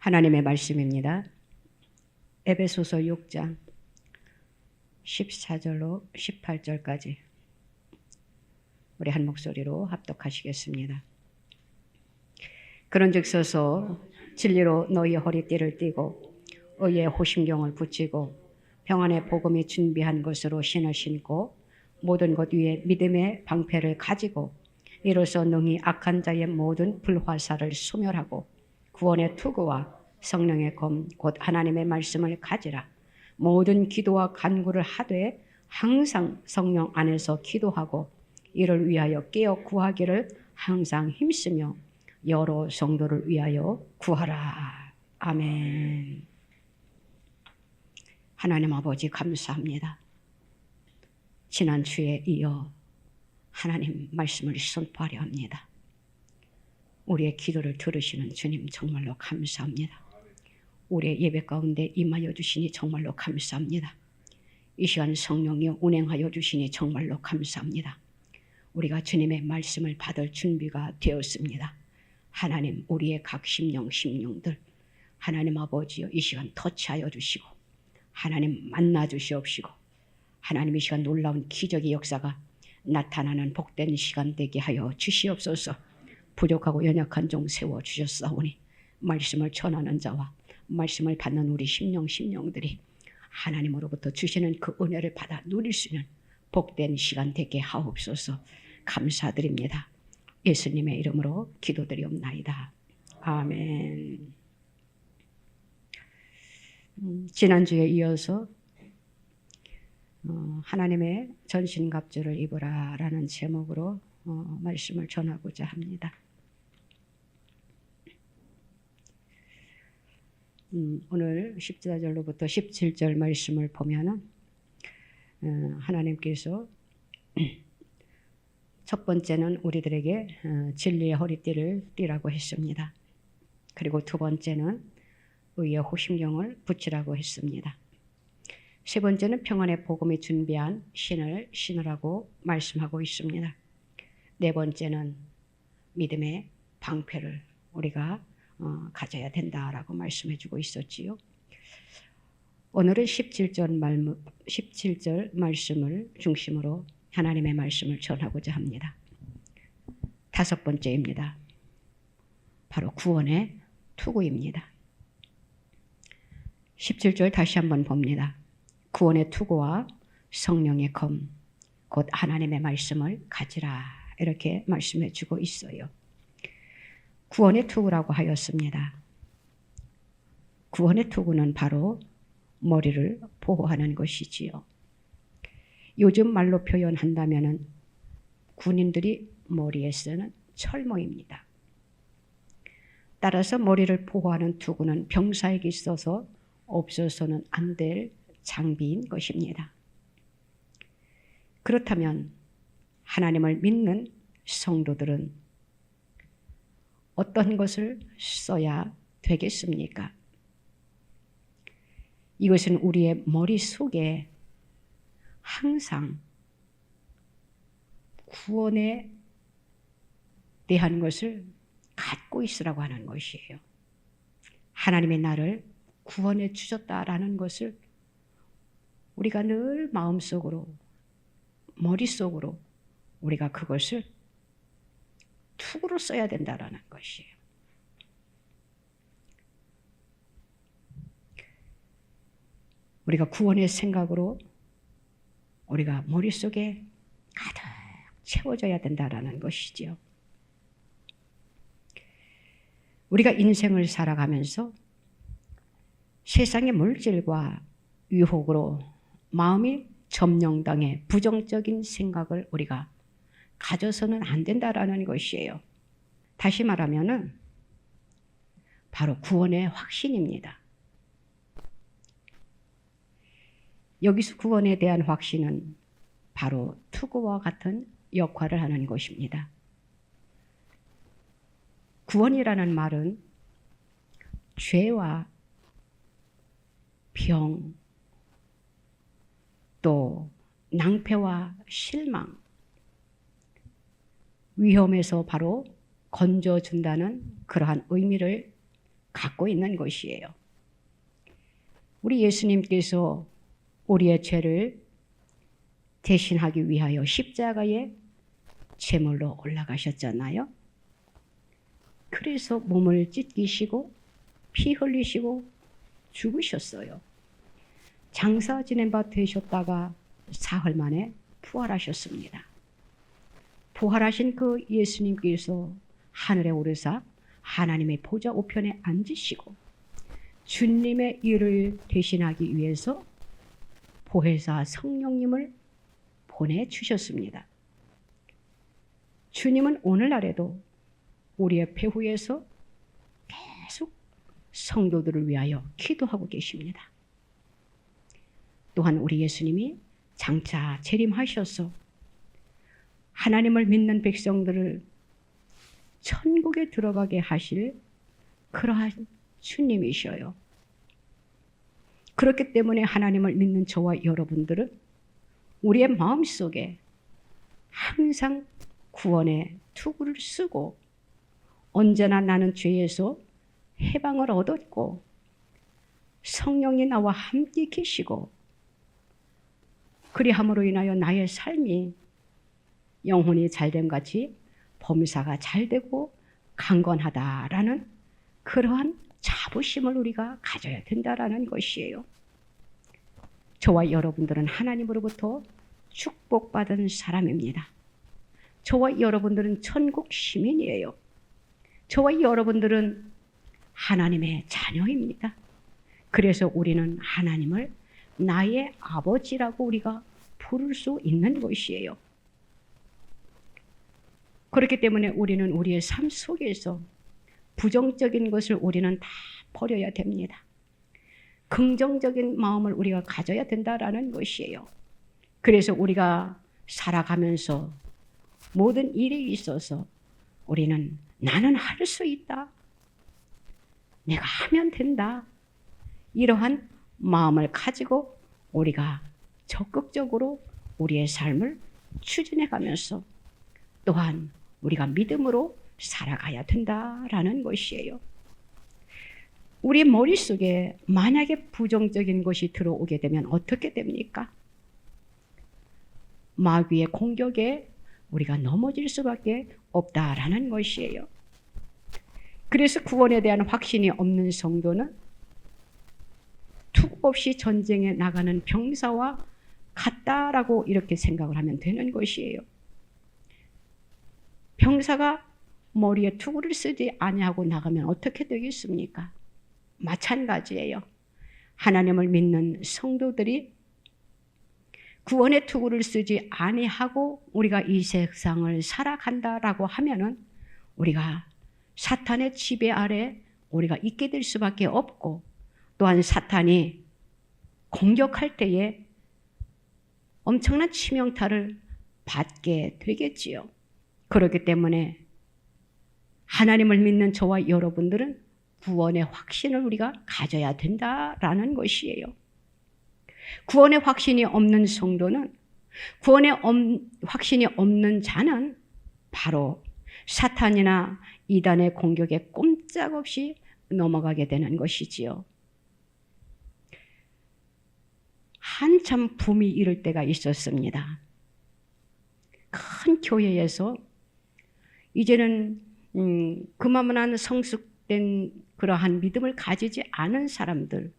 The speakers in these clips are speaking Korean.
하나님의 말씀입니다. 에베소서 6장 14절로 18절까지 우리 한 목소리로 합독하시겠습니다. 그런즉 서서 진리로 너희의 허리띠를 띠고 의의 호심경을 붙이고 평안의 복음이 준비한 것으로 신을 신고 모든 것 위에 믿음의 방패를 가지고 이로써 능히 악한 자의 모든 불화살을 소멸하고 구원의 투구와 성령의 검 곧 하나님의 말씀을 가지라. 모든 기도와 간구를 하되 항상 성령 안에서 기도하고 이를 위하여 깨어 구하기를 항상 힘쓰며 여러 성도를 위하여 구하라. 아멘. 하나님 아버지 감사합니다. 지난 주에 이어 하나님 말씀을 선포하려 합니다. 우리의 기도를 들으시는 주님 정말로 감사합니다. 우리의 예배 가운데 임하여 주시니 정말로 감사합니다. 이 시간 성령이여 운행하여 주시니 정말로 감사합니다. 우리가 주님의 말씀을 받을 준비가 되었습니다. 하나님 우리의 각 심령들 하나님 아버지여 이 시간 터치하여 주시고 하나님 만나 주시옵시고 하나님 이 시간 놀라운 기적의 역사가 나타나는 복된 시간 되게 하여 주시옵소서. 부족하고 연약한 종 세워주셨사오니 말씀을 전하는 자와 말씀을 받는 우리 심령들이 하나님으로부터 주시는 그 은혜를 받아 누릴 수 있는 복된 시간 되게 하옵소서. 감사드립니다. 예수님의 이름으로 기도드리옵나이다. 아멘. 지난주에 이어서 하나님의 전신갑주를 입으라 라는 제목으로 말씀을 전하고자 합니다. 오늘 14절로부터 17절 말씀을 보면은 하나님께서 첫 번째는 우리들에게 진리의 허리띠를 띠라고 했습니다. 그리고 두 번째는 의의 호심경을 붙이라고 했습니다. 세 번째는 평안의 복음이 준비한 신을 신으라고 말씀하고 있습니다. 네 번째는 믿음의 방패를 우리가 가져야 된다라고 말씀해주고 있었지요. 오늘은 17절 말씀을 중심으로 하나님의 말씀을 전하고자 합니다. 다섯 번째입니다. 바로 구원의 투구입니다. 17절 다시 한번 봅니다. 구원의 투구와 성령의 검, 곧 하나님의 말씀을 가지라 이렇게 말씀해주고 있어요. 구원의 투구라고 하였습니다. 구원의 투구는 바로 머리를 보호하는 것이지요. 요즘 말로 표현한다면 군인들이 머리에 쓰는 철모입니다. 따라서 머리를 보호하는 투구는 병사에게 있어서 없어서는 안 될 장비인 것입니다. 그렇다면 하나님을 믿는 성도들은 어떤 것을 써야 되겠습니까? 이것은 우리의 머릿속에 항상 구원에 대한 것을 갖고 있으라고 하는 것이에요. 하나님의 나를 구원해 주셨다라는 것을 우리가 늘 마음속으로, 머릿속으로 우리가 그것을 투구로 써야 된다라는 것이에요. 우리가 구원의 생각으로 우리가 머릿속에 가득 채워져야 된다라는 것이죠. 우리가 인생을 살아가면서 세상의 물질과 유혹으로 마음이 점령당해 부정적인 생각을 우리가 가져서는 안 된다라는 것이에요. 다시 말하면은 바로 구원의 확신입니다. 여기서 구원에 대한 확신은 바로 투구와 같은 역할을 하는 것입니다. 구원이라는 말은 죄와 병, 또 낭패와 실망, 위험에서 바로 건져준다는 그러한 의미를 갖고 있는 것이에요. 우리 예수님께서 우리의 죄를 대신하기 위하여 십자가에 제물로 올라가셨잖아요. 그래서 몸을 찢기시고 피 흘리시고 죽으셨어요. 장사 지낸 바 되셨다가 사흘 만에 부활하셨습니다. 부활하신 그 예수님께서 하늘에 오르사 하나님의 보좌 우편에 앉으시고 주님의 일을 대신하기 위해서 보혜사 성령님을 보내주셨습니다. 주님은 오늘날에도 우리의 배후에서 계속 성도들을 위하여 기도하고 계십니다. 또한 우리 예수님이 장차 재림하셔서 하나님을 믿는 백성들을 천국에 들어가게 하실 그러한 주님이셔요. 그렇기 때문에 하나님을 믿는 저와 여러분들은 우리의 마음속에 항상 구원의 투구를 쓰고 언제나 나는 죄에서 해방을 얻었고 성령이 나와 함께 계시고 그리함으로 인하여 나의 삶이 영혼이 잘됨 같이 범사가 잘되고 강건하다라는 그러한 자부심을 우리가 가져야 된다라는 것이에요. 저와 여러분들은 하나님으로부터 축복받은 사람입니다. 저와 여러분들은 천국 시민이에요. 저와 여러분들은 하나님의 자녀입니다. 그래서 우리는 하나님을 나의 아버지라고 우리가 부를 수 있는 것이에요. 그렇기 때문에 우리는 우리의 삶 속에서 부정적인 것을 우리는 다 버려야 됩니다. 긍정적인 마음을 우리가 가져야 된다라는 것이에요. 그래서 우리가 살아가면서 모든 일에 있어서 우리는 나는 할 수 있다. 내가 하면 된다. 이러한 마음을 가지고 우리가 적극적으로 우리의 삶을 추진해 가면서 또한 우리가 믿음으로 살아가야 된다라는 것이에요. 우리 머릿속에 만약에 부정적인 것이 들어오게 되면 어떻게 됩니까? 마귀의 공격에 우리가 넘어질 수밖에 없다라는 것이에요. 그래서 구원에 대한 확신이 없는 성도는 투구 없이 전쟁에 나가는 병사와 같다라고 이렇게 생각을 하면 되는 것이에요. 병사가 머리에 투구를 쓰지 아니하고 나가면 어떻게 되겠습니까? 마찬가지예요. 하나님을 믿는 성도들이 구원의 투구를 쓰지 아니하고 우리가 이 세상을 살아간다라고 하면은 우리가 사탄의 지배 아래 우리가 있게 될 수밖에 없고 또한 사탄이 공격할 때에 엄청난 치명타를 받게 되겠지요. 그렇기 때문에 하나님을 믿는 저와 여러분들은 구원의 확신을 우리가 가져야 된다라는 것이에요. 구원의 확신이 없는 성도는 구원의 확신이 없는 자는 바로 사탄이나 이단의 공격에 꼼짝없이 넘어가게 되는 것이지요. 한참 붐이 이를 때가 있었습니다. 큰 교회에서 이제는 그만한 성숙된 그러한 믿음을 가지지 않은 사람들,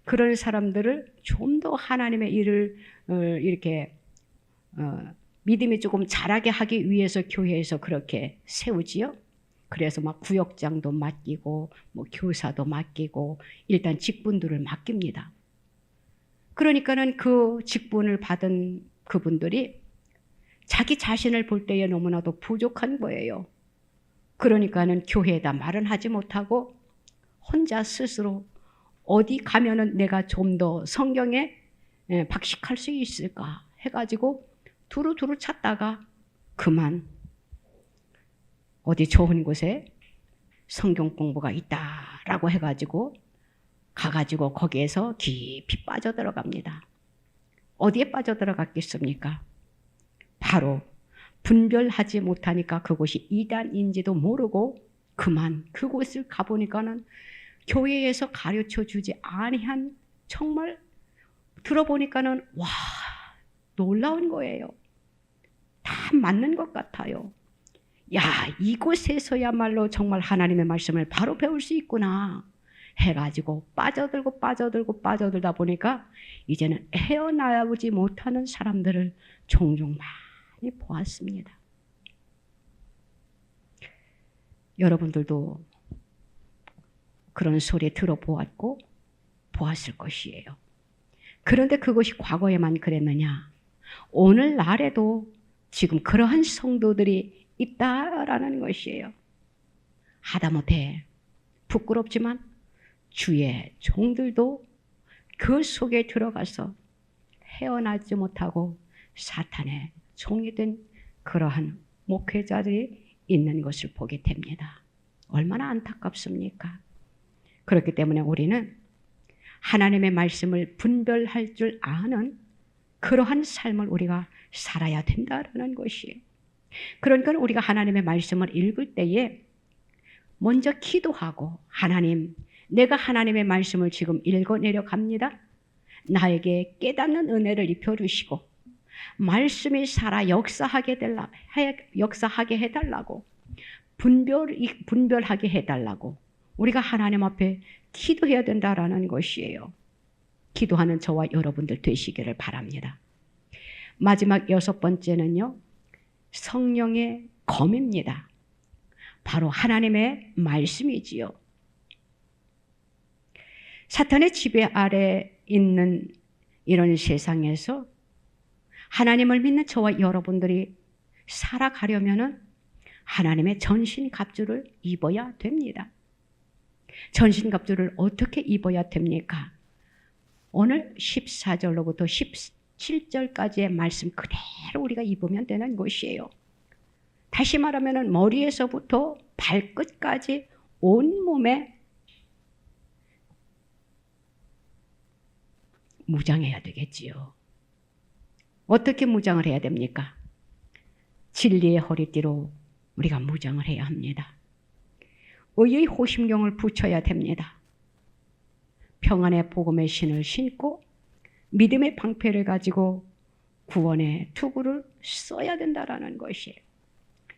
그런 사람들을 좀 더 하나님의 일을 이렇게 믿음이 조금 자라게 하기 위해서 교회에서 그렇게 세우지요. 그래서 막 구역장도 맡기고 뭐 교사도 맡기고 일단 직분들을 맡깁니다. 그러니까는 그 직분을 받은 그분들이 자기 자신을 볼 때에 너무나도 부족한 거예요. 그러니까는 교회에다 말은 하지 못하고 혼자 스스로 어디 가면은 내가 좀 더 성경에 박식할 수 있을까 해가지고 두루두루 찾다가 그만 어디 좋은 곳에 성경 공부가 있다라고 해가지고 가가지고 거기에서 깊이 빠져들어갑니다. 어디에 빠져들어갔겠습니까? 바로 분별하지 못하니까 그곳이 이단인지도 모르고 그만 그곳을 가보니까는 교회에서 가르쳐 주지 아니한, 정말 들어보니까는 와, 놀라운 거예요. 다 맞는 것 같아요. 야, 이곳에서야말로 정말 하나님의 말씀을 바로 배울 수 있구나 해가지고 빠져들다 보니까 이제는 헤어나오지 못하는 사람들을 종종 많이 보았습니다. 여러분들도 그런 소리 들어보았고 보았을 것이에요. 그런데 그것이 과거에만 그랬느냐? 오늘날에도 지금 그러한 성도들이 있다라는 것이에요. 하다못해 부끄럽지만 주의 종들도 그 속에 들어가서 헤어나지 못하고 사탄의 종이 된 그러한 목회자들이 있는 것을 보게 됩니다. 얼마나 안타깝습니까? 그렇기 때문에 우리는 하나님의 말씀을 분별할 줄 아는 그러한 삶을 우리가 살아야 된다는 것이에요. 그러니까 우리가 하나님의 말씀을 읽을 때에 먼저 기도하고, 하나님, 내가 하나님의 말씀을 지금 읽어내려 갑니다. 나에게 깨닫는 은혜를 입혀주시고 말씀이 살아 역사하게 해달라고, 분별하게 해달라고 우리가 하나님 앞에 기도해야 된다라는 것이에요. 기도하는 저와 여러분들 되시기를 바랍니다. 마지막 6번째는요, 성령의 검입니다. 바로 하나님의 말씀이지요. 사탄의 지배 아래 있는 이런 세상에서 하나님을 믿는 저와 여러분들이 살아가려면 하나님의 전신갑주를 입어야 됩니다. 전신갑주를 어떻게 입어야 됩니까? 오늘 14절로부터 17절까지의 말씀 그대로 우리가 입으면 되는 것이에요. 다시 말하면 머리에서부터 발끝까지 온몸에 무장해야 되겠지요. 어떻게 무장을 해야 됩니까? 진리의 허리띠로 우리가 무장을 해야 합니다. 의의 호심경을 붙여야 됩니다. 평안의 복음의 신을 신고 믿음의 방패를 가지고 구원의 투구를 써야 된다라는 것이에요.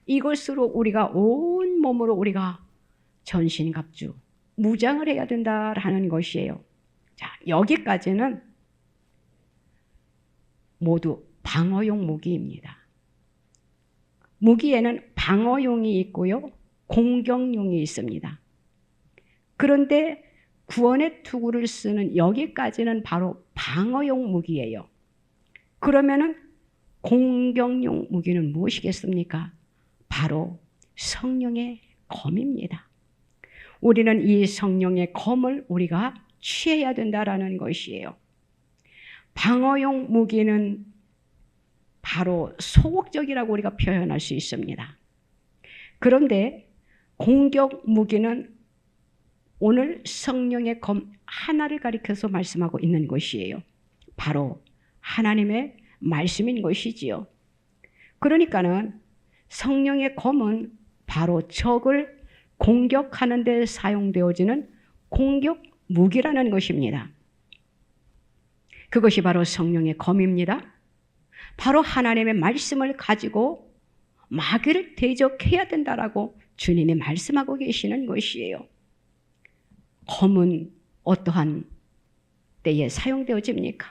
이것으로 우리가 온 몸으로 우리가 전신갑주 무장을 해야 된다라는 것이에요. 자, 여기까지는 모두 방어용 무기입니다. 무기에는 방어용이 있고요, 공격용이 있습니다. 그런데 구원의 투구를 쓰는 여기까지는 바로 방어용 무기예요. 그러면은 공격용 무기는 무엇이겠습니까? 바로 성령의 검입니다. 우리는 이 성령의 검을 우리가 취해야 된다라는 것이에요. 방어용 무기는 바로 소극적이라고 우리가 표현할 수 있습니다. 그런데 공격 무기는 오늘 성령의 검 하나를 가리켜서 말씀하고 있는 것이에요. 바로 하나님의 말씀인 것이지요. 그러니까는 성령의 검은 바로 적을 공격하는 데 사용되어지는 공격 무기라는 것입니다. 그것이 바로 성령의 검입니다. 바로 하나님의 말씀을 가지고 마귀를 대적해야 된다라고 주님이 말씀하고 계시는 것이에요. 검은 어떠한 때에 사용되어집니까?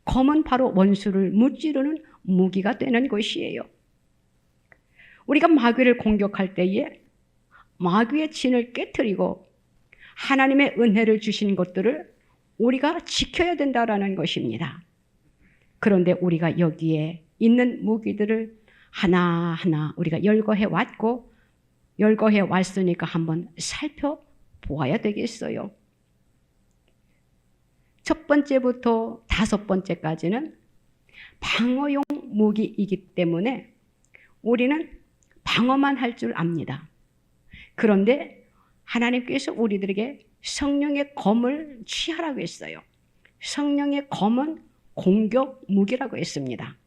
검은 바로 원수를 무찌르는 무기가 되는 것이에요. 우리가 마귀를 공격할 때에 마귀의 진을 깨트리고 하나님의 은혜를 주신 것들을 우리가 지켜야 된다라는 것입니다. 그런데 우리가 여기에 있는 무기들을 하나하나 우리가 열거해 왔으니까 한번 살펴보아야 되겠어요. 첫 번째부터 5번째까지는 방어용 무기이기 때문에 우리는 방어만 할 줄 압니다. 그런데 하나님께서 우리들에게 성령의 검을 취하라고 했어요. 성령의 검은 공격 무기라고 했습니다.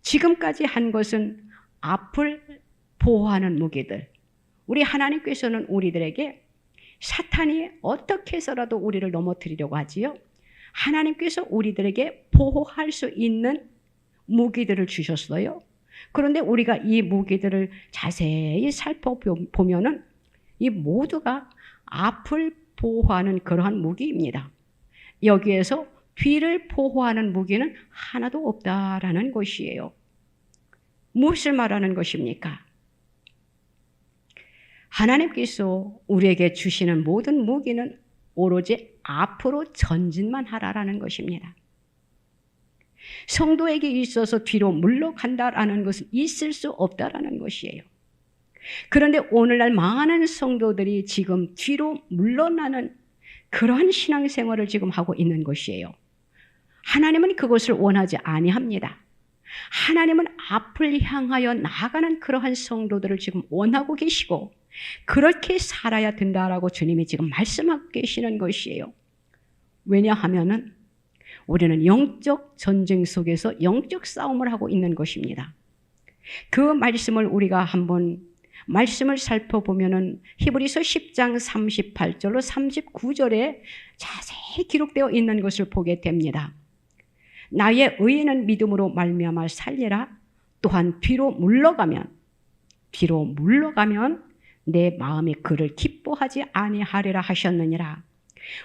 지금까지 한 것은 앞을 보호하는 무기들. 우리 하나님께서는 우리들에게 사탄이 어떻게 해서라도 우리를 넘어뜨리려고 하지요. 하나님께서 우리들에게 보호할 수 있는 무기들을 주셨어요. 그런데 우리가 이 무기들을 자세히 살펴보면은 이 모두가 앞을 보호하는 그러한 무기입니다. 여기에서 뒤를 보호하는 무기는 하나도 없다라는 것이에요. 무엇을 말하는 것입니까? 하나님께서 우리에게 주시는 모든 무기는 오로지 앞으로 전진만 하라라는 것입니다. 성도에게 있어서 뒤로 물러간다라는 것은 있을 수 없다라는 것이에요. 그런데 오늘날 많은 성도들이 지금 뒤로 물러나는 그러한 신앙생활을 지금 하고 있는 것이에요. 하나님은 그것을 원하지 아니합니다. 하나님은 앞을 향하여 나아가는 그러한 성도들을 지금 원하고 계시고 그렇게 살아야 된다라고 주님이 지금 말씀하고 계시는 것이에요. 왜냐하면은 우리는 영적 전쟁 속에서 영적 싸움을 하고 있는 것입니다. 그 말씀을 우리가 한번 말씀을 살펴보면은 히브리서 10장 38절로 39절에 자세히 기록되어 있는 것을 보게 됩니다. 나의 의인은 믿음으로 말미암아 살리라. 또한 뒤로 물러가면 내 마음이 그를 기뻐하지 아니하리라 하셨느니라.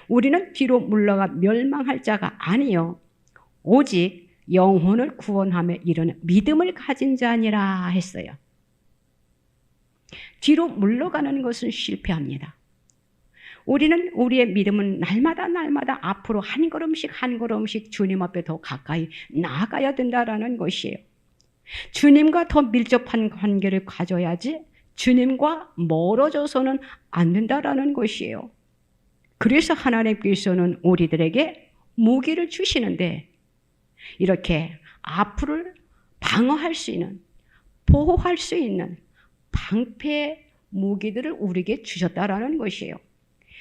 우리는 뒤로 물러가 멸망할 자가 아니요 오직 영혼을 구원하며 이르는 믿음을 가진 자니라 했어요. 뒤로 물러가는 것은 실패합니다. 우리는 우리의 믿음은 날마다 앞으로 한 걸음씩 주님 앞에 더 가까이 나아가야 된다라는 것이에요. 주님과 더 밀접한 관계를 가져야지 주님과 멀어져서는 안 된다라는 것이에요. 그래서 하나님께서는 우리들에게 무기를 주시는데 이렇게 앞을 방어할 수 있는, 보호할 수 있는 방패 무기들을 우리에게 주셨다라는 것이에요.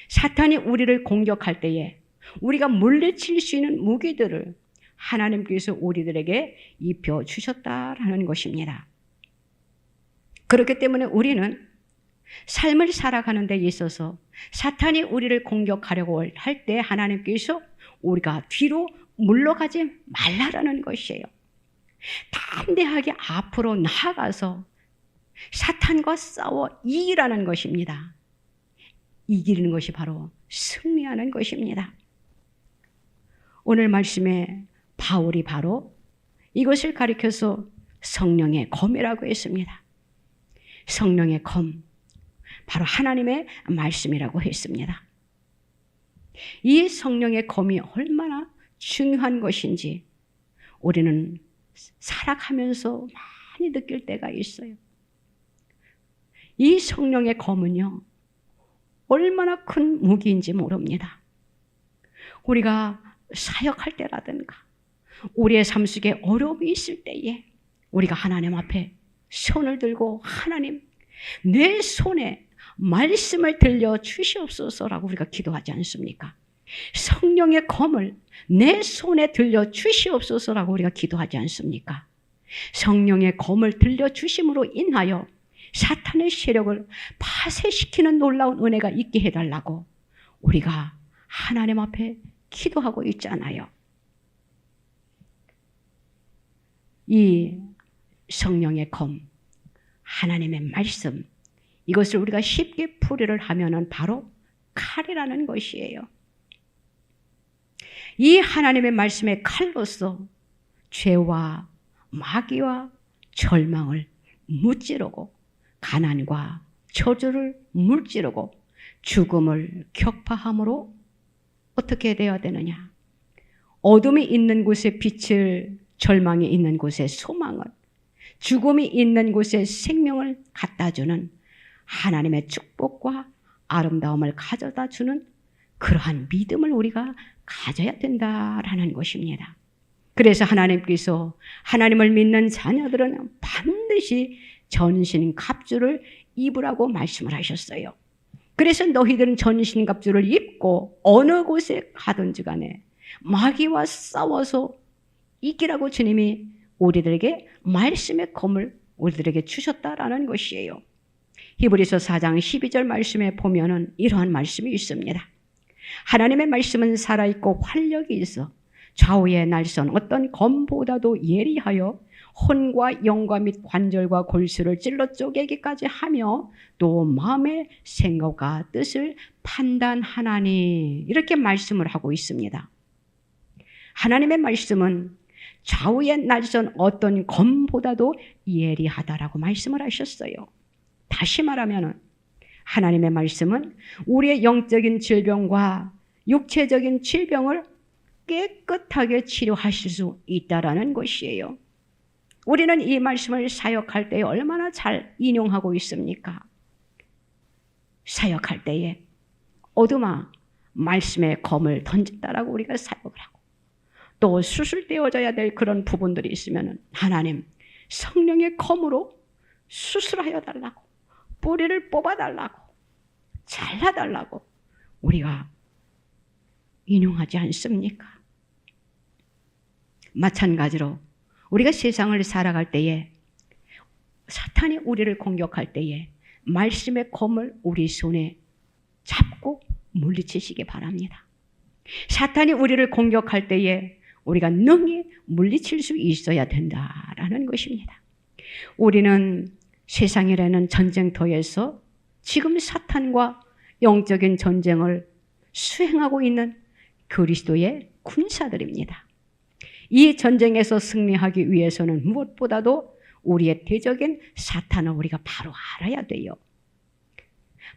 사탄이 우리를 공격할 때에 우리가 물리칠 수 있는 무기들을 하나님께서 우리들에게 입혀 주셨다라는 것입니다. 그렇기 때문에 우리는 삶을 살아가는 데 있어서 사탄이 우리를 공격하려고 할 때 하나님께서 우리가 뒤로 물러가지 말라라는 것이에요. 담대하게 앞으로 나아가서 사탄과 싸워 이기라는 것입니다. 이기는 것이 바로 승리하는 것입니다. 오늘 말씀에 바울이 바로 이것을 가리켜서 성령의 검이라고 했습니다. 성령의 검, 바로 하나님의 말씀이라고 했습니다. 이 성령의 검이 얼마나 중요한 것인지 우리는 살아가면서 많이 느낄 때가 있어요. 이 성령의 검은요, 얼마나 큰 무기인지 모릅니다. 우리가 사역할 때라든가 우리의 삶 속에 어려움이 있을 때에 우리가 하나님 앞에 손을 들고 하나님 내 손에 말씀을 들려 주시옵소서라고 우리가 기도하지 않습니까? 성령의 검을 내 손에 들려 주시옵소서라고 우리가 기도하지 않습니까? 성령의 검을 들려 주심으로 인하여 사탄의 세력을 파쇄시키는 놀라운 은혜가 있게 해달라고 우리가 하나님 앞에 기도하고 있잖아요. 이 성령의 검, 하나님의 말씀, 이것을 우리가 쉽게 풀이를 하면은 바로 칼이라는 것이에요. 이 하나님의 말씀의 칼로서 죄와 마귀와 절망을 무찌르고 가난과 저주를 물찌르고 죽음을 격파함으로 어떻게 되어야 되느냐? 어둠이 있는 곳에 빛을, 절망이 있는 곳에 소망을, 죽음이 있는 곳에 생명을 갖다주는 하나님의 축복과 아름다움을 가져다 주는 그러한 믿음을 우리가 가져야 된다라는 것입니다. 그래서 하나님께서 하나님을 믿는 자녀들은 반드시 전신 갑주를 입으라고 말씀을 하셨어요. 그래서 너희들은 전신 갑주를 입고 어느 곳에 가든지 간에 마귀와 싸워서 이기라고 주님이 우리들에게 말씀의 검을 우리들에게 주셨다라는 것이에요. 히브리서 4장 12절 말씀에 보면은 이러한 말씀이 있습니다. 하나님의 말씀은 살아있고 활력이 있어 좌우의 날선 어떤 검보다도 예리하여 혼과 영과 및 관절과 골수를 찔러 쪼개기까지 하며 또 마음의 생각과 뜻을 판단하나니, 이렇게 말씀을 하고 있습니다. 하나님의 말씀은 좌우의 날선 어떤 검보다도 예리하다라고 말씀을 하셨어요. 다시 말하면 하나님의 말씀은 우리의 영적인 질병과 육체적인 질병을 깨끗하게 치료하실 수 있다라는 것이에요. 우리는 이 말씀을 사역할 때에 얼마나 잘 인용하고 있습니까? 사역할 때에 어둠아 말씀의 검을 던진다라고 우리가 사역을 하고, 또 수술되어져야 될 그런 부분들이 있으면 하나님 성령의 검으로 수술하여 달라고, 뿌리를 뽑아달라고, 잘라달라고 우리가 인용하지 않습니까? 마찬가지로 우리가 세상을 살아갈 때에 사탄이 우리를 공격할 때에 말씀의 검을 우리 손에 잡고 물리치시기 바랍니다. 사탄이 우리를 공격할 때에 우리가 능히 물리칠 수 있어야 된다라는 것입니다. 우리는 세상이라는 전쟁터에서 지금 사탄과 영적인 전쟁을 수행하고 있는 그리스도의 군사들입니다. 이 전쟁에서 승리하기 위해서는 무엇보다도 우리의 대적인 사탄을 우리가 바로 알아야 돼요.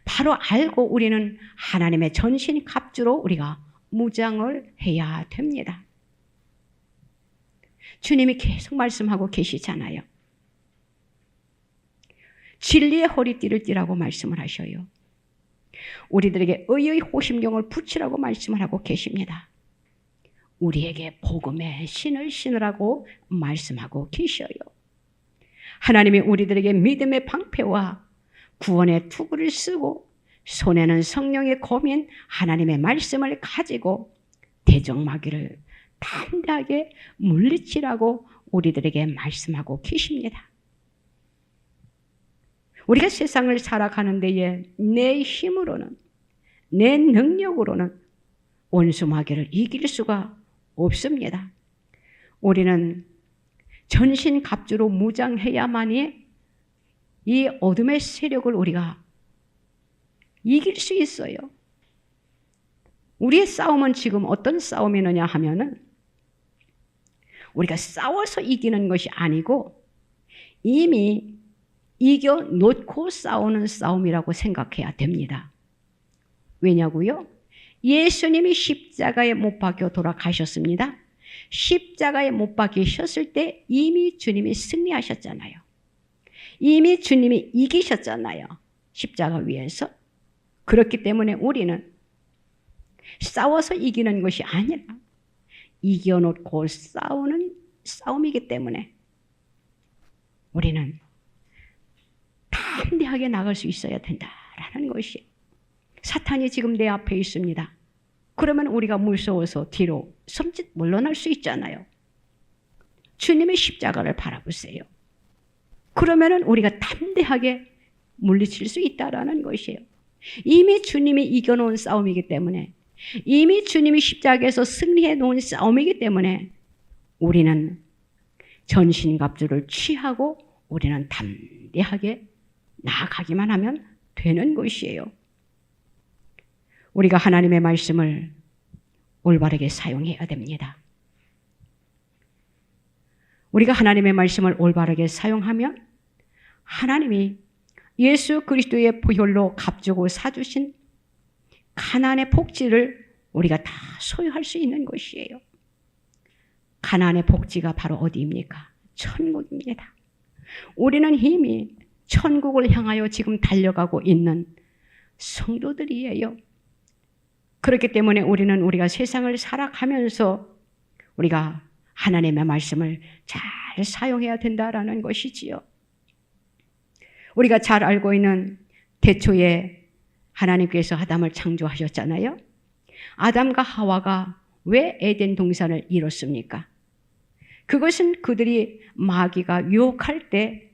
바로 알고 우리는 하나님의 전신 갑주로 우리가 무장을 해야 됩니다. 주님이 계속 말씀하고 계시잖아요. 진리의 허리띠를 띠라고 말씀을 하셔요. 우리들에게 의의 호심경을 붙이라고 말씀을 하고 계십니다. 우리에게 복음의 신을 신으라고 말씀하고 계셔요. 하나님이 우리들에게 믿음의 방패와 구원의 투구를 쓰고 손에는 성령의 검인 하나님의 말씀을 가지고 대적마귀를 담대하게 물리치라고 우리들에게 말씀하고 계십니다. 우리가 세상을 살아가는 데에 내 힘으로는, 내 능력으로는 원수마귀를 이길 수가 없습니다. 우리는 전신갑주로 무장해야만이 이 어둠의 세력을 우리가 이길 수 있어요. 우리의 싸움은 지금 어떤 싸움이느냐 하면은 우리가 싸워서 이기는 것이 아니고 이미 이겨놓고 싸우는 싸움이라고 생각해야 됩니다. 왜냐고요? 예수님이 십자가에 못 박혀 돌아가셨습니다. 십자가에 못 박히셨을 때 이미 주님이 승리하셨잖아요. 이미 주님이 이기셨잖아요. 십자가 위에서. 그렇기 때문에 우리는 싸워서 이기는 것이 아니라 이겨놓고 싸우는 싸움이기 때문에 우리는 담대하게 나갈 수 있어야 된다라는 것이에요. 사탄이 지금 내 앞에 있습니다. 그러면 우리가 무서워서 뒤로 섬짓 물러날 수 있잖아요. 주님의 십자가를 바라보세요. 그러면 우리가 담대하게 물리칠 수 있다라는 것이에요. 이미 주님이 이겨놓은 싸움이기 때문에, 이미 주님이 십자가에서 승리해 놓은 싸움이기 때문에 우리는 전신갑주를 취하고 우리는 담대하게 나아가기만 하면 되는 것이에요. 우리가 하나님의 말씀을 올바르게 사용해야 됩니다. 우리가 하나님의 말씀을 올바르게 사용하면 하나님이 예수 그리스도의 보혈로 값주고 사주신 가나안의 복지를 우리가 다 소유할 수 있는 것이에요. 가나안의 복지가 바로 어디입니까? 천국입니다. 우리는 이미 천국을 향하여 지금 달려가고 있는 성도들이에요. 그렇기 때문에 우리가 세상을 살아가면서 우리가 하나님의 말씀을 잘 사용해야 된다라는 것이지요. 우리가 잘 알고 있는 태초에 하나님께서 아담을 창조하셨잖아요. 아담과 하와가 왜 에덴 동산을 이뤘습니까? 그것은 그들이 마귀가 유혹할 때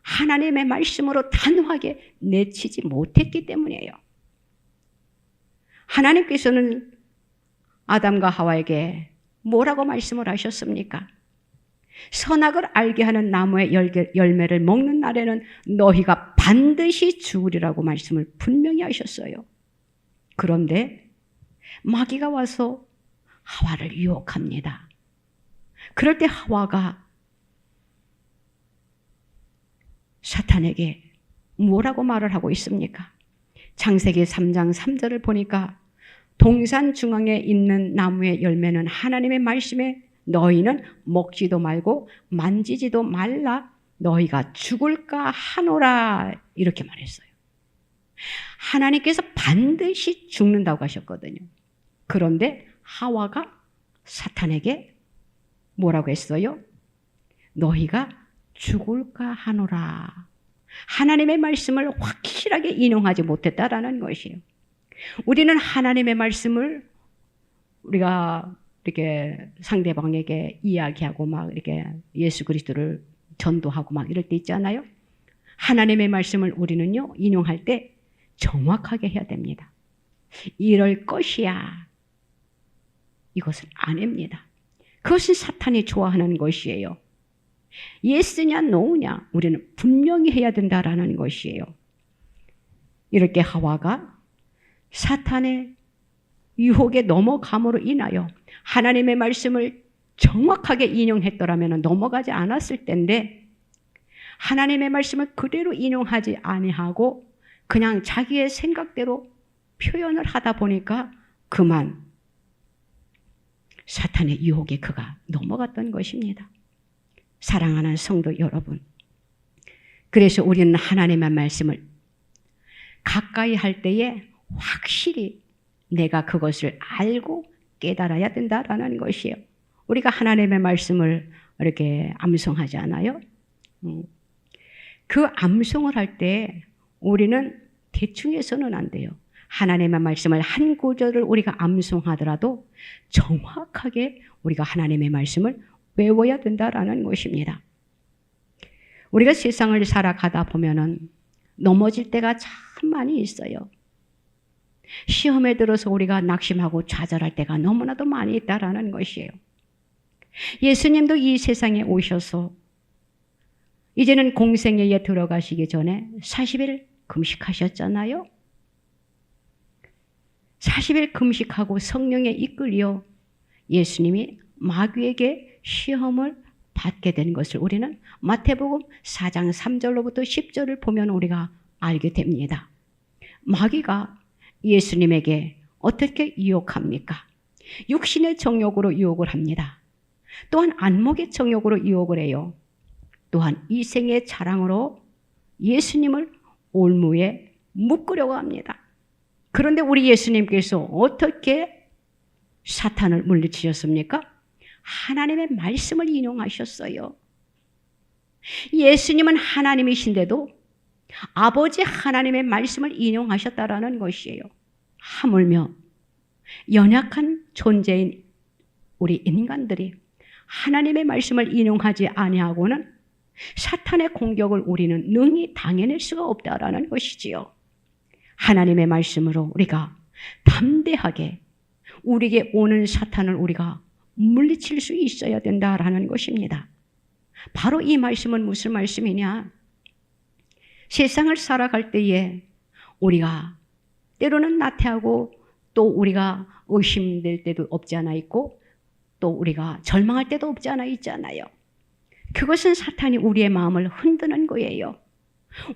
하나님의 말씀으로 단호하게 내치지 못했기 때문이에요. 하나님께서는 아담과 하와에게 뭐라고 말씀을 하셨습니까? 선악을 알게 하는 나무의 열매를 먹는 날에는 너희가 반드시 죽으리라고 말씀을 분명히 하셨어요. 그런데 마귀가 와서 하와를 유혹합니다. 그럴 때 하와가 사탄에게 뭐라고 말을 하고 있습니까? 창세기 3장 3절을 보니까 동산 중앙에 있는 나무의 열매는 하나님의 말씀에 너희는 먹지도 말고 만지지도 말라 너희가 죽을까 하노라 이렇게 말했어요. 하나님께서 반드시 죽는다고 하셨거든요. 그런데 하와가 사탄에게 뭐라고 했어요? 너희가 죽을까 하노라. 하나님의 말씀을 확실하게 인용하지 못했다라는 것이에요. 우리는 하나님의 말씀을 우리가 이렇게 상대방에게 이야기하고 막 이렇게 예수 그리스도를 전도하고 막 이럴 때 있잖아요. 하나님의 말씀을 우리는요, 인용할 때 정확하게 해야 됩니다. 이럴 것이야. 이것은 아닙니다. 그것은 사탄이 좋아하는 것이에요. 예스냐 노냐 우리는 분명히 해야 된다라는 것이에요. 이렇게 하와가 사탄의 유혹에 넘어감으로 인하여 하나님의 말씀을 정확하게 인용했더라면 넘어가지 않았을 텐데 하나님의 말씀을 그대로 인용하지 아니하고 그냥 자기의 생각대로 표현을 하다 보니까 그만 사탄의 유혹에 그가 넘어갔던 것입니다. 사랑하는 성도 여러분, 그래서 우리는 하나님의 말씀을 가까이 할 때에 확실히 내가 그것을 알고 깨달아야 된다라는 것이에요. 우리가 하나님의 말씀을 이렇게 암송하지 않아요? 그 암송을 할 때 우리는 대충 해서는 안 돼요. 하나님의 말씀을 한 구절을 우리가 암송하더라도 정확하게 우리가 하나님의 말씀을 외워야 된다라는 것입니다. 우리가 세상을 살아가다 보면은 넘어질 때가 참 많이 있어요. 시험에 들어서 우리가 낙심하고 좌절할 때가 너무나도 많이 있다라는 것이에요. 예수님도 이 세상에 오셔서 이제는 공생애에 들어가시기 전에 40일 금식하셨잖아요. 40일 금식하고 성령에 이끌려 예수님이 마귀에게 시험을 받게 된 것을 우리는 마태복음 4장 3절로부터 10절을 보면 우리가 알게 됩니다. 마귀가 예수님에게 어떻게 유혹합니까? 육신의 정욕으로 유혹을 합니다. 또한 안목의 정욕으로 유혹을 해요. 또한 이생의 자랑으로 예수님을 올무에 묶으려고 합니다. 그런데 우리 예수님께서 어떻게 사탄을 물리치셨습니까? 하나님의 말씀을 인용하셨어요. 예수님은 하나님이신데도 아버지 하나님의 말씀을 인용하셨다라는 것이에요. 하물며 연약한 존재인 우리 인간들이 하나님의 말씀을 인용하지 아니하고는 사탄의 공격을 우리는 능히 당해낼 수가 없다라는 것이지요. 하나님의 말씀으로 우리가 담대하게 우리에게 오는 사탄을 우리가 물리칠 수 있어야 된다라는 것입니다. 바로 이 말씀은 무슨 말씀이냐? 세상을 살아갈 때에 우리가 때로는 나태하고 또 우리가 의심될 때도 없지 않아 있고 또 우리가 절망할 때도 없지 않아 있잖아요. 그것은 사탄이 우리의 마음을 흔드는 거예요.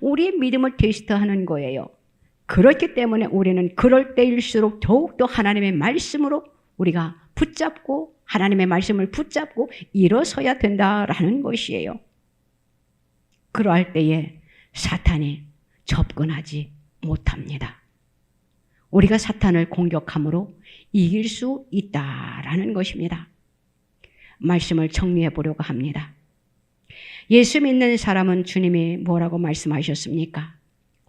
우리의 믿음을 테스트하는 거예요. 그렇기 때문에 우리는 그럴 때일수록 더욱더 하나님의 말씀으로 우리가 붙잡고 하나님의 말씀을 붙잡고 일어서야 된다라는 것이에요. 그러할 때에 사탄이 접근하지 못합니다. 우리가 사탄을 공격함으로 이길 수 있다라는 것입니다. 말씀을 정리해 보려고 합니다. 예수 믿는 사람은 주님이 뭐라고 말씀하셨습니까?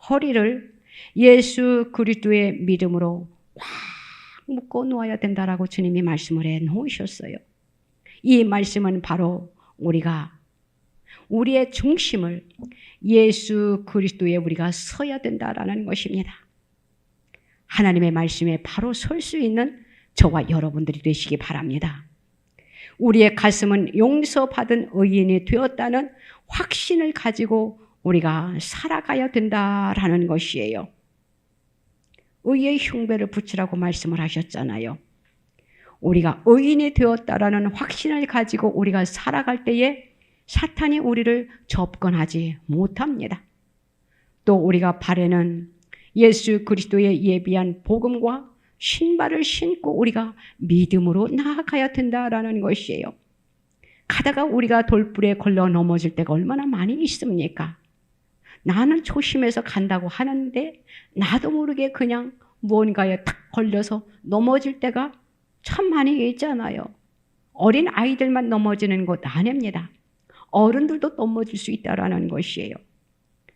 허리를 예수 그리스도의 믿음으로 꽉 묶어 놓아야 된다라고 주님이 말씀을 해 놓으셨어요. 이 말씀은 바로 우리가 우리의 중심을 예수 그리스도에 우리가 서야 된다라는 것입니다. 하나님의 말씀에 바로 설 수 있는 저와 여러분들이 되시기 바랍니다. 우리의 가슴은 용서받은 의인이 되었다는 확신을 가지고 우리가 살아가야 된다라는 것이에요. 의의 흉배를 붙이라고 말씀을 하셨잖아요. 우리가 의인이 되었다라는 확신을 가지고 우리가 살아갈 때에 사탄이 우리를 접근하지 못합니다. 또 우리가 발에는 예수 그리스도의 예비한 복음과 신발을 신고 우리가 믿음으로 나아가야 된다라는 것이에요. 가다가 우리가 돌불에 걸려 넘어질 때가 얼마나 많이 있습니까? 나는 조심해서 간다고 하는데 나도 모르게 그냥 무언가에 탁 걸려서 넘어질 때가 참 많이 있잖아요. 어린 아이들만 넘어지는 것 아닙니다. 어른들도 넘어질 수 있다라는 것이에요.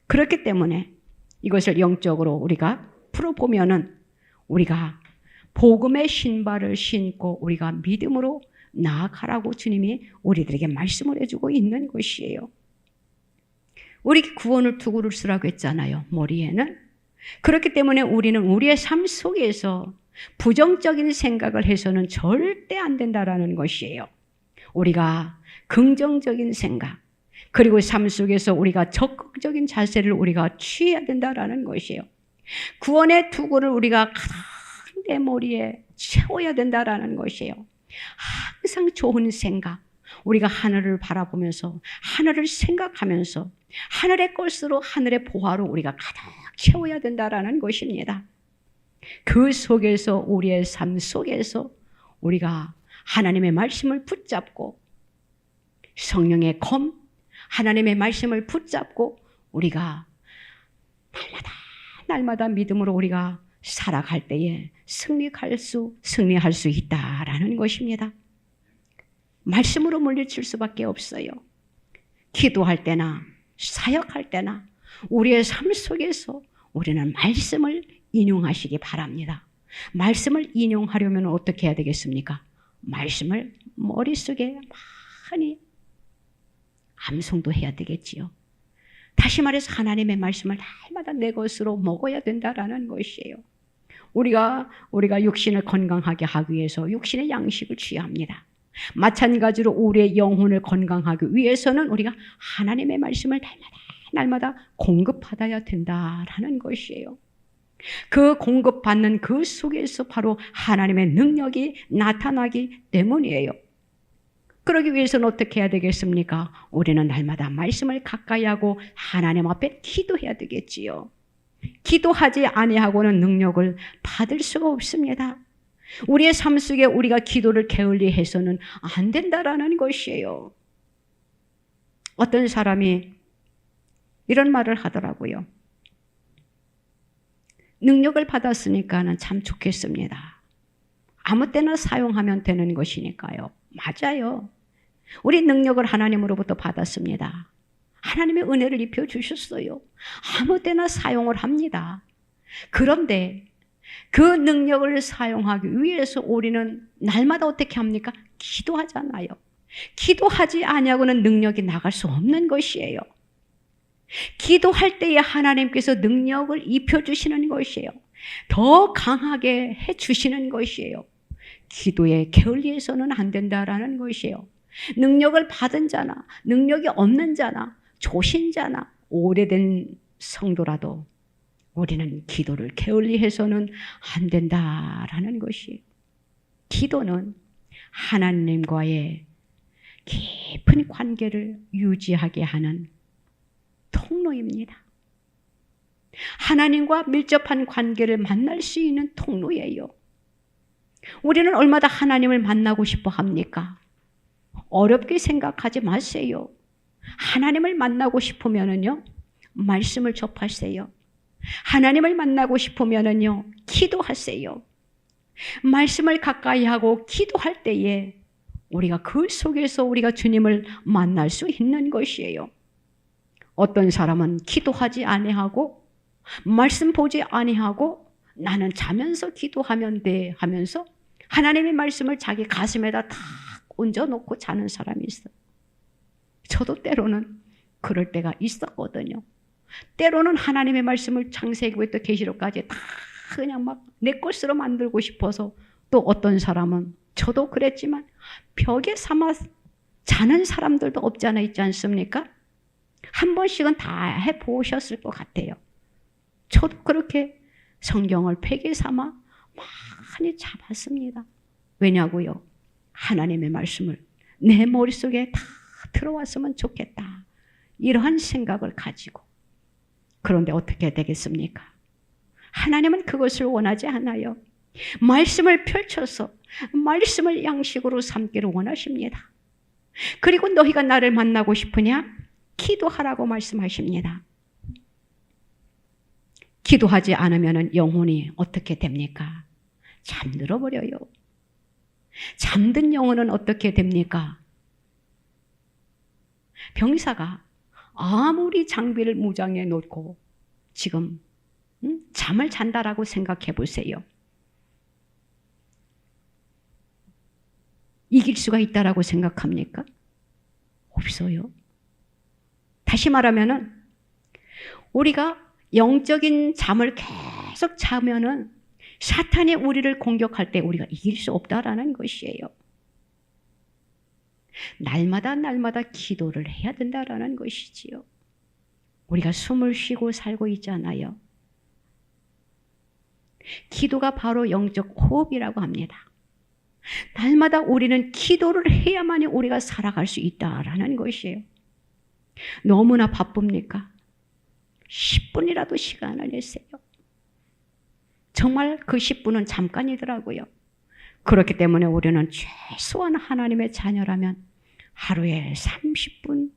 그렇기 때문에 이것을 영적으로 우리가 풀어보면은 우리가 복음의 신발을 신고 우리가 믿음으로 나아가라고 주님이 우리들에게 말씀을 해주고 있는 것이에요. 우리 구원을 투구를 쓰라고 했잖아요. 머리에는. 그렇기 때문에 우리는 우리의 삶 속에서 부정적인 생각을 해서는 절대 안 된다라는 것이에요. 우리가 긍정적인 생각, 그리고 삶 속에서 우리가 적극적인 자세를 우리가 취해야 된다라는 것이에요. 구원의 투구를 우리가 가장 내 머리에 채워야 된다라는 것이에요. 항상 좋은 생각, 우리가 하늘을 바라보면서 하늘을 생각하면서 하늘의 것으로 하늘의 보화로 우리가 가득 채워야 된다라는 것입니다. 그 속에서 우리의 삶 속에서 우리가 하나님의 말씀을 붙잡고 성령의 검, 하나님의 말씀을 붙잡고 우리가 날마다 믿음으로 우리가 살아갈 때에 승리할 수 있다라는 것입니다. 말씀으로 물리칠 수밖에 없어요. 기도할 때나 사역할 때나 우리의 삶 속에서 우리는 말씀을 인용하시기 바랍니다. 말씀을 인용하려면 어떻게 해야 되겠습니까? 말씀을 머릿속에 많이 암송도 해야 되겠지요. 다시 말해서 하나님의 말씀을 날마다 내 것으로 먹어야 된다라는 것이에요. 우리가 육신을 건강하게 하기 위해서 육신의 양식을 취합니다. 마찬가지로 우리의 영혼을 건강하기 위해서는 우리가 하나님의 말씀을 날마다 공급받아야 된다라는 것이에요. 그 공급받는 그 속에서 바로 하나님의 능력이 나타나기 때문이에요. 그러기 위해서는 어떻게 해야 되겠습니까? 우리는 날마다 말씀을 가까이 하고 하나님 앞에 기도해야 되겠지요. 기도하지 아니하고는 능력을 받을 수가 없습니다. 우리의 삶 속에 우리가 기도를 게을리 해서는 안 된다라는 것이에요. 어떤 사람이 이런 말을 하더라고요. 능력을 받았으니까는 참 좋겠습니다. 아무 때나 사용하면 되는 것이니까요. 맞아요. 우리 능력을 하나님으로부터 받았습니다. 하나님의 은혜를 입혀주셨어요. 아무 때나 사용을 합니다. 그런데 그 능력을 사용하기 위해서 우리는 날마다 어떻게 합니까? 기도하잖아요. 기도하지 아니하고는 능력이 나갈 수 없는 것이에요. 기도할 때에 하나님께서 능력을 입혀주시는 것이에요. 더 강하게 해주시는 것이에요. 기도에 게을리해서는 안 된다라는 것이에요. 능력을 받은 자나 능력이 없는 자나 조신자나 오래된 성도라도 우리는 기도를 게을리해서는 안 된다라는 것이에요. 기도는 하나님과의 깊은 관계를 유지하게 하는 통로입니다. 하나님과 밀접한 관계를 만날 수 있는 통로예요. 우리는 얼마나 하나님을 만나고 싶어 합니까? 어렵게 생각하지 마세요. 하나님을 만나고 싶으면은요, 말씀을 접하세요. 하나님을 만나고 싶으면은요, 기도하세요. 말씀을 가까이 하고 기도할 때에 우리가 그 속에서 우리가 주님을 만날 수 있는 것이에요. 어떤 사람은 기도하지 아니하고 말씀 보지 아니하고 나는 자면서 기도하면 돼 하면서 하나님의 말씀을 자기 가슴에다 탁 얹어놓고 자는 사람이 있어요. 저도 때로는 그럴 때가 있었거든요. 때로는 하나님의 말씀을 창세기부터 계시록까지 다 그냥 막 내 것으로 만들고 싶어서, 또 어떤 사람은, 저도 그랬지만 벽에 삼아 자는 사람들도 없지 않아 있지 않습니까? 한 번씩은 다 해보셨을 것 같아요. 저도 그렇게 성경을 벽에 삼아 많이 잡았습니다. 왜냐고요? 하나님의 말씀을 내 머릿속에 다 들어왔으면 좋겠다, 이러한 생각을 가지고. 그런데 어떻게 되겠습니까? 하나님은 그것을 원하지 않아요. 말씀을 펼쳐서 말씀을 양식으로 삼기를 원하십니다. 그리고 너희가 나를 만나고 싶으냐? 기도하라고 말씀하십니다. 기도하지 않으면 영혼이 어떻게 됩니까? 잠들어 버려요. 잠든 영혼은 어떻게 됩니까? 병사가 아무리 장비를 무장해 놓고 지금 잠을 잔다라고 생각해 보세요. 이길 수가 있다라고 생각합니까? 없어요. 다시 말하면은 우리가 영적인 잠을 계속 자면은 사탄이 우리를 공격할 때 우리가 이길 수 없다라는 것이에요. 날마다 기도를 해야 된다라는 것이지요. 우리가 숨을 쉬고 살고 있잖아요. 기도가 바로 영적 호흡이라고 합니다. 날마다 우리는 기도를 해야만이 우리가 살아갈 수 있다라는 것이에요. 너무나 바쁩니까? 10분이라도 시간을 내세요. 정말 그 10분은 잠깐이더라고요. 그렇기 때문에 우리는 최소한 하나님의 자녀라면 하루에 30분,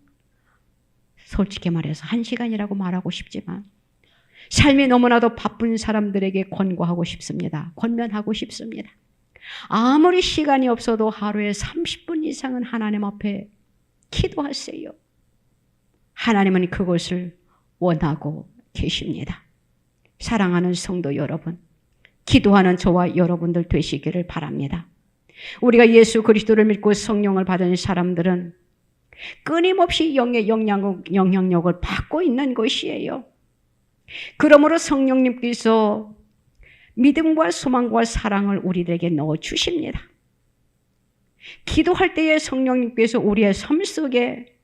솔직히 말해서 1시간이라고 말하고 싶지만 삶이 너무나도 바쁜 사람들에게 권고하고 싶습니다. 권면하고 싶습니다. 아무리 시간이 없어도 하루에 30분 이상은 하나님 앞에 기도하세요. 하나님은 그것을 원하고 계십니다. 사랑하는 성도 여러분, 기도하는 저와 여러분들 되시기를 바랍니다. 우리가 예수 그리스도를 믿고 성령을 받은 사람들은 끊임없이 영의 영향력을 받고 있는 것이에요. 그러므로 성령님께서 믿음과 소망과 사랑을 우리들에게 넣어주십니다. 기도할 때에 성령님께서 우리의 삶 속에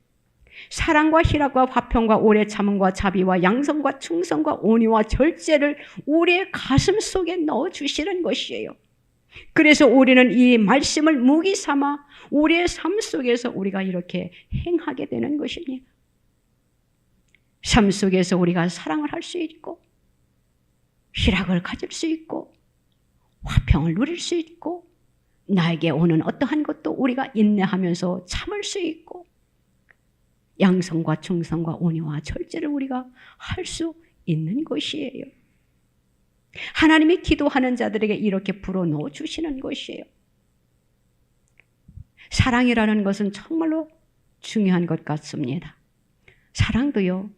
사랑과 희락과 화평과 오래 참음과 자비와 양성과 충성과 온유와 절제를 우리의 가슴 속에 넣어주시는 것이에요. 그래서 우리는 이 말씀을 무기 삼아 우리의 삶 속에서 우리가 이렇게 행하게 되는 것입니다. 삶 속에서 우리가 사랑을 할 수 있고 희락을 가질 수 있고 화평을 누릴 수 있고 나에게 오는 어떠한 것도 우리가 인내하면서 참을 수 있고 양성과 충성과 온유와 절제를 우리가 할 수 있는 것이에요. 하나님이 기도하는 자들에게 이렇게 불어넣어 주시는 것이에요. 사랑이라는 것은 정말로 중요한 것 같습니다. 사랑도요,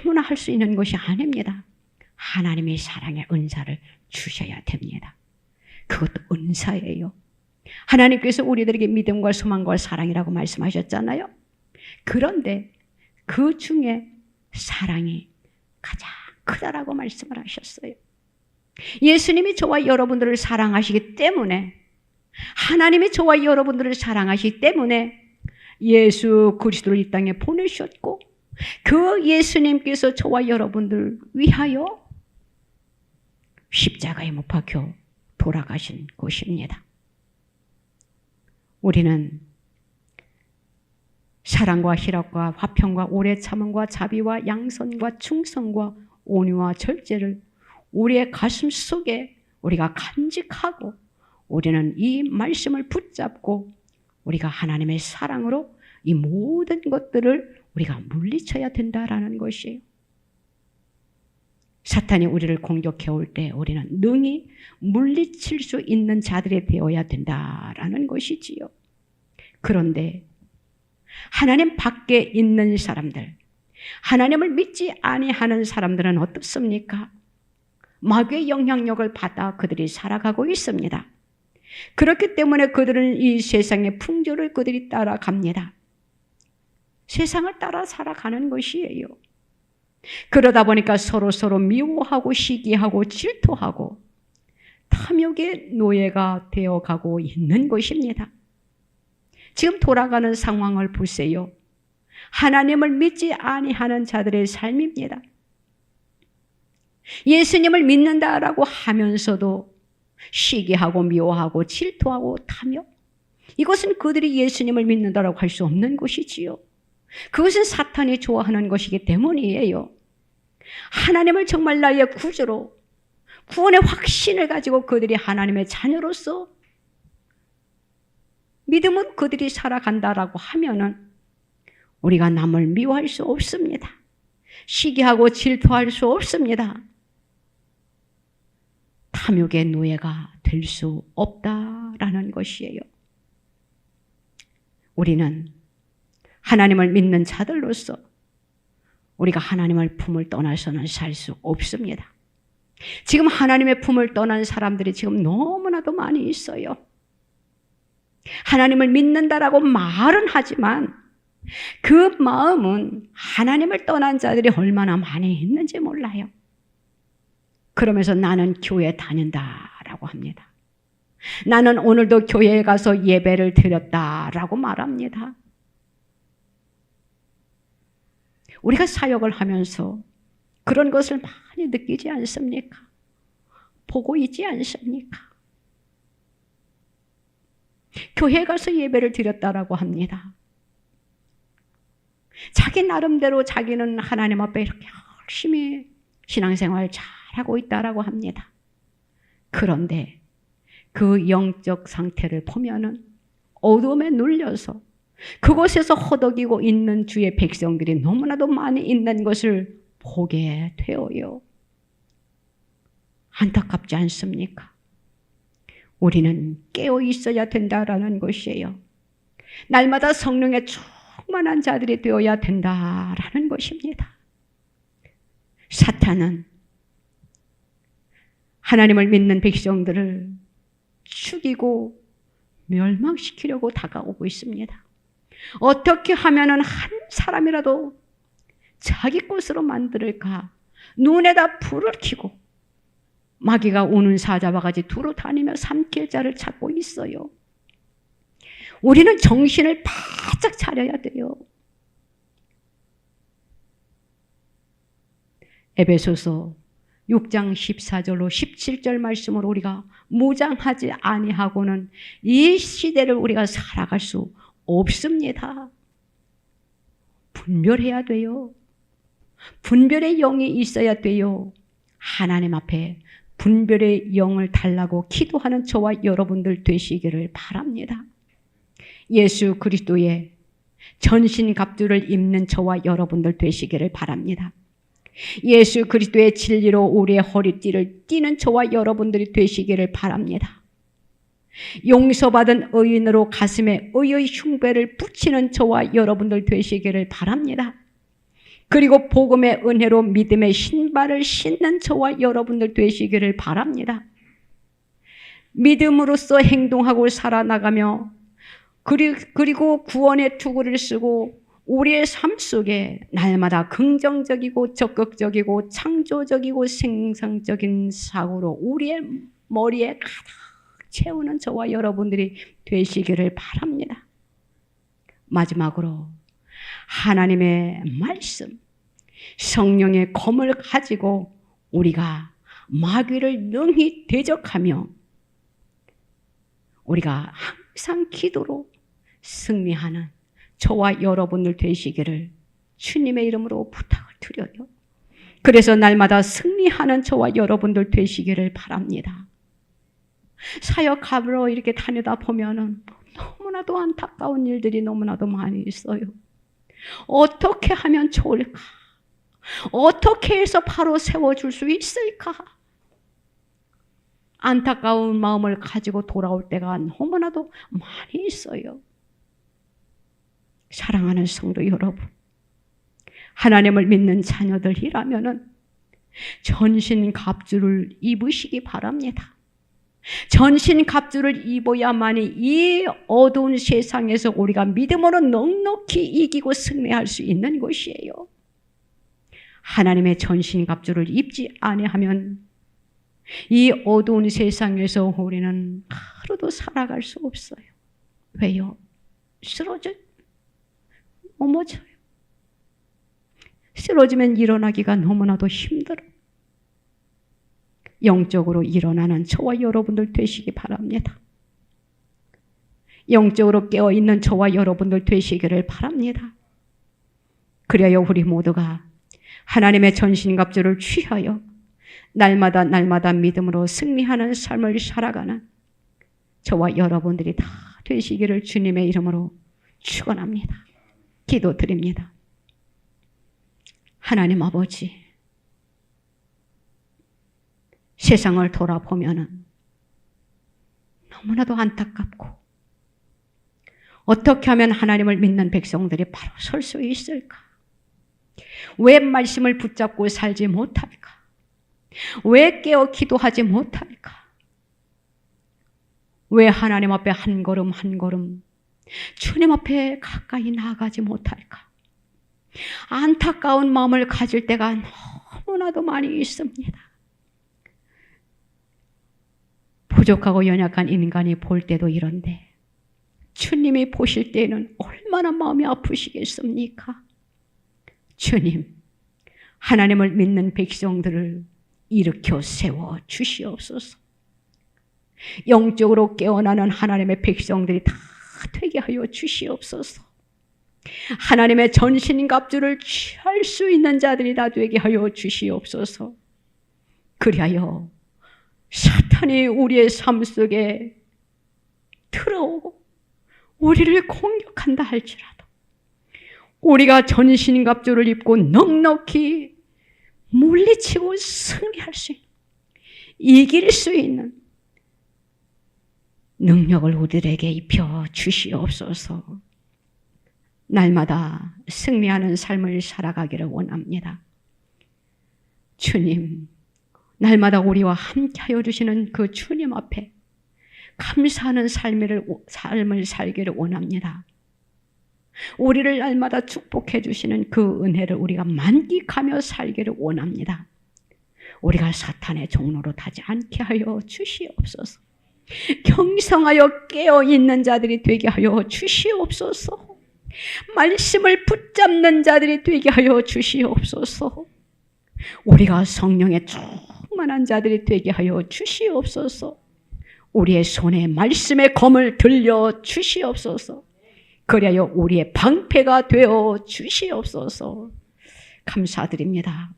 아무나 할 수 있는 것이 아닙니다. 하나님의 사랑의 은사를 주셔야 됩니다. 그것도 은사예요. 하나님께서 우리들에게 믿음과 소망과 사랑이라고 말씀하셨잖아요. 그런데 그 중에 사랑이 가장 크다라고 말씀을 하셨어요. 예수님이 저와 여러분들을 사랑하시기 때문에, 하나님이 저와 여러분들을 사랑하시기 때문에 예수 그리스도를 이 땅에 보내셨고, 그 예수님께서 저와 여러분들 위하여 십자가에 못 박혀 돌아가신 것입니다. 우리는 사랑과 희락과 화평과 오래 참음과 자비와 양선과 충성과 온유와 절제를 우리의 가슴 속에 우리가 간직하고, 우리는 이 말씀을 붙잡고 우리가 하나님의 사랑으로 이 모든 것들을 우리가 물리쳐야 된다라는 것이에요. 사탄이 우리를 공격해 올 때 우리는 능히 물리칠 수 있는 자들이 되어야 된다라는 것이지요. 그런데 하나님 밖에 있는 사람들, 하나님을 믿지 아니하는 사람들은 어떻습니까? 마귀의 영향력을 받아 그들이 살아가고 있습니다. 그렇기 때문에 그들은 이 세상의 풍조를 그들이 따라갑니다. 세상을 따라 살아가는 것이에요. 그러다 보니까 서로 미워하고 시기하고 질투하고 탐욕의 노예가 되어가고 있는 것입니다. 지금 돌아가는 상황을 보세요. 하나님을 믿지 아니하는 자들의 삶입니다. 예수님을 믿는다라고 하면서도 시기하고 미워하고 질투하고 탐욕, 이것은 그들이 예수님을 믿는다라고 할 수 없는 것이지요. 그것은 사탄이 좋아하는 것이기 때문이에요. 하나님을 정말 나의 구주로, 구원의 확신을 가지고 그들이 하나님의 자녀로서 믿음은 그들이 살아간다라고 하면은 우리가 남을 미워할 수 없습니다. 시기하고 질투할 수 없습니다. 탐욕의 노예가 될 수 없다라는 것이에요. 우리는 하나님을 믿는 자들로서 우리가 하나님의 품을 떠나서는 살 수 없습니다. 지금 하나님의 품을 떠난 사람들이 지금 너무나도 많이 있어요. 하나님을 믿는다라고 말은 하지만 그 마음은 하나님을 떠난 자들이 얼마나 많이 있는지 몰라요. 그러면서 나는 교회 다닌다라고 합니다. 나는 오늘도 교회에 가서 예배를 드렸다라고 말합니다. 우리가 사역을 하면서 그런 것을 많이 느끼지 않습니까? 보고 있지 않습니까? 교회에 가서 예배를 드렸다라고 합니다. 자기 나름대로 자기는 하나님 앞에 이렇게 열심히 신앙생활 잘하고 있다라고 합니다. 그런데 그 영적 상태를 보면은 어둠에 눌려서 그곳에서 허덕이고 있는 주의 백성들이 너무나도 많이 있는 것을 보게 되어요. 안타깝지 않습니까? 우리는 깨어 있어야 된다라는 것이에요. 날마다 성령에 충만한 자들이 되어야 된다라는 것입니다. 사탄은 하나님을 믿는 백성들을 죽이고 멸망시키려고 다가오고 있습니다. 어떻게 하면은 한 사람이라도 자기 것으로 만들까? 눈에다 불을 켜고 마귀가 우는 사자와 같이 두루 다니며 삼킬 자를 찾고 있어요. 우리는 정신을 바짝 차려야 돼요. 에베소서 6장 14절로 17절 말씀으로 우리가 무장하지 아니하고는 이 시대를 우리가 살아갈 수 없습니다. 분별해야 돼요. 분별의 영이 있어야 돼요. 하나님 앞에 분별의 영을 달라고 기도하는 저와 여러분들 되시기를 바랍니다. 예수 그리스도의 전신 갑주를 입는 저와 여러분들 되시기를 바랍니다. 예수 그리스도의 진리로 우리의 허리띠를 띠는 저와 여러분들이 되시기를 바랍니다. 용서받은 의인으로 가슴에 의의 흉배를 붙이는 저와 여러분들 되시기를 바랍니다. 그리고 복음의 은혜로 믿음의 신발을 신는 저와 여러분들 되시기를 바랍니다. 믿음으로써 행동하고 살아나가며 그리고 구원의 투구를 쓰고 우리의 삶 속에 날마다 긍정적이고 적극적이고 창조적이고 생산적인 사고로 우리의 머리에 가득 채우는 저와 여러분들이 되시기를 바랍니다. 마지막으로 하나님의 말씀, 성령의 검을 가지고 우리가 마귀를 능히 대적하며 우리가 항상 기도로 승리하는 저와 여러분들 되시기를 주님의 이름으로 부탁을 드려요. 그래서 날마다 승리하는 저와 여러분들 되시기를 바랍니다. 사역하러 이렇게 다니다 보면은 너무나도 안타까운 일들이 너무나도 많이 있어요. 어떻게 하면 좋을까? 어떻게 해서 바로 세워줄 수 있을까? 안타까운 마음을 가지고 돌아올 때가 너무나도 많이 있어요. 사랑하는 성도 여러분, 하나님을 믿는 자녀들이라면은 전신 갑주를 입으시기 바랍니다. 전신갑주를 입어야만이 이 어두운 세상에서 우리가 믿음으로 넉넉히 이기고 승리할 수 있는 것이에요. 하나님의 전신갑주를 입지 아니하면 이 어두운 세상에서 우리는 하루도 살아갈 수 없어요. 왜요? 쓰러져요. 넘어져요. 쓰러지면 일어나기가 너무나도 힘들어요. 영적으로 일어나는 저와 여러분들 되시기 바랍니다. 영적으로 깨어있는 저와 여러분들 되시기를 바랍니다. 그래야 우리 모두가 하나님의 전신갑주를 취하여 날마다 날마다 믿음으로 승리하는 삶을 살아가는 저와 여러분들이 다 되시기를 주님의 이름으로 축원합니다. 기도드립니다. 하나님 아버지, 세상을 돌아보면 너무나도 안타깝고 어떻게 하면 하나님을 믿는 백성들이 바로 설 수 있을까? 왜 말씀을 붙잡고 살지 못할까? 왜 깨어 기도하지 못할까? 왜 하나님 앞에 한 걸음 한 걸음 주님 앞에 가까이 나아가지 못할까? 안타까운 마음을 가질 때가 너무나도 많이 있습니다. 부족하고 연약한 인간이 볼 때도 이런데 주님이 보실 때에는 얼마나 마음이 아프시겠습니까? 주님, 하나님을 믿는 백성들을 일으켜 세워 주시옵소서. 영적으로 깨어나는 하나님의 백성들이 다 되게 하여 주시옵소서. 하나님의 전신갑주를 취할 수 있는 자들이 다 되게 하여 주시옵소서. 그리하여 사탄이 우리의 삶 속에 들어오고 우리를 공격한다 할지라도 우리가 전신갑주를 입고 넉넉히 물리치고 승리할 수 있는, 이길 수 있는 능력을 우리에게 입혀 주시옵소서. 날마다 승리하는 삶을 살아가기를 원합니다. 주님, 날마다 우리와 함께하여 주시는 그 주님 앞에 감사하는 삶을 살기를 원합니다. 우리를 날마다 축복해 주시는 그 은혜를 우리가 만끽하며 살기를 원합니다. 우리가 사탄의 종로로 타지 않게 하여 주시옵소서. 경성하여 깨어있는 자들이 되게 하여 주시옵소서. 말씀을 붙잡는 자들이 되게 하여 주시옵소서. 우리가 성령에 충만한 자들이 되게 하여 주시옵소서. 우리의 손에 말씀의 검을 들려 주시옵소서. 그리하여 우리의 방패가 되어 주시옵소서. 감사드립니다.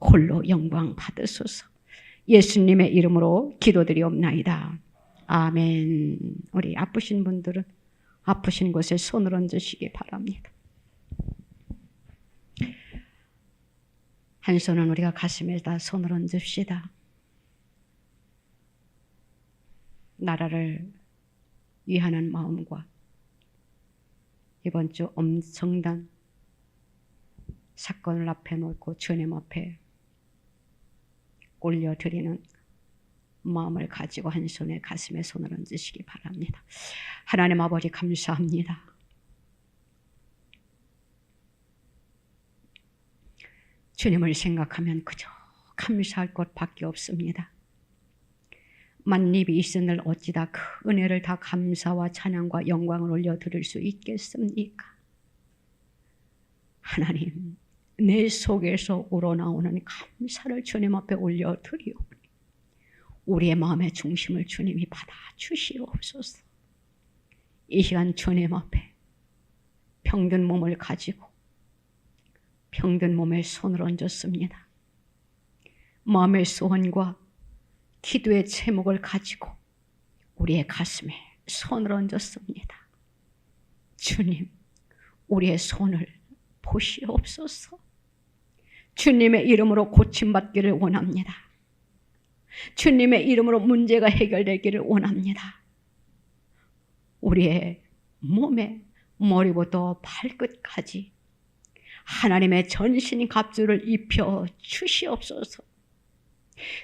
홀로 영광 받으소서. 예수님의 이름으로 기도드리옵나이다. 아멘. 우리 아프신 분들은 아프신 곳에 손을 얹으시기 바랍니다. 한 손은 우리가 가슴에다 손을 얹읍시다. 나라를 위하는 마음과 이번 주 엄청난 사건을 앞에 놓고 주님 앞에 올려드리는 마음을 가지고 한 손에 가슴에 손을 얹으시기 바랍니다. 하나님 아버지 감사합니다. 주님을 생각하면 그저 감사할 것밖에 없습니다. 만립이 있으늘 어찌다 그 은혜를 다 감사와 찬양과 영광을 올려드릴 수 있겠습니까? 하나님, 내 속에서 우러나오는 감사를 주님 앞에 올려드리오니 우리의 마음의 중심을 주님이 받아주시옵소서. 이 시간 주님 앞에 병든 몸을 가지고 병든 몸에 손을 얹었습니다. 마음의 소원과 기도의 제목을 가지고 우리의 가슴에 손을 얹었습니다. 주님, 우리의 손을 보시옵소서. 주님의 이름으로 고침받기를 원합니다. 주님의 이름으로 문제가 해결되기를 원합니다. 우리의 몸에 머리부터 발끝까지 하나님의 전신갑주를 입혀 주시옵소서.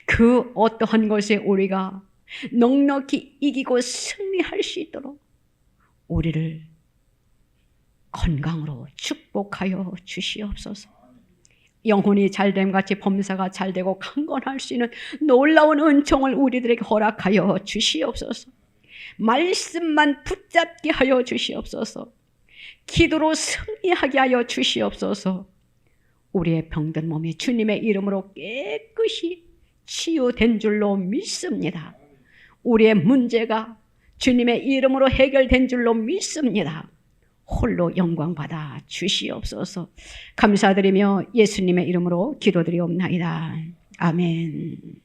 그 어떠한 것에 우리가 넉넉히 이기고 승리할 수 있도록 우리를 건강으로 축복하여 주시옵소서. 영혼이 잘됨 같이 범사가 잘되고 강건할 수 있는 놀라운 은총을 우리들에게 허락하여 주시옵소서. 말씀만 붙잡게 하여 주시옵소서. 기도로 승리하게 하여 주시옵소서. 우리의 병든 몸이 주님의 이름으로 깨끗이 치유된 줄로 믿습니다. 우리의 문제가 주님의 이름으로 해결된 줄로 믿습니다. 홀로 영광받아 주시옵소서. 감사드리며 예수님의 이름으로 기도드리옵나이다. 아멘.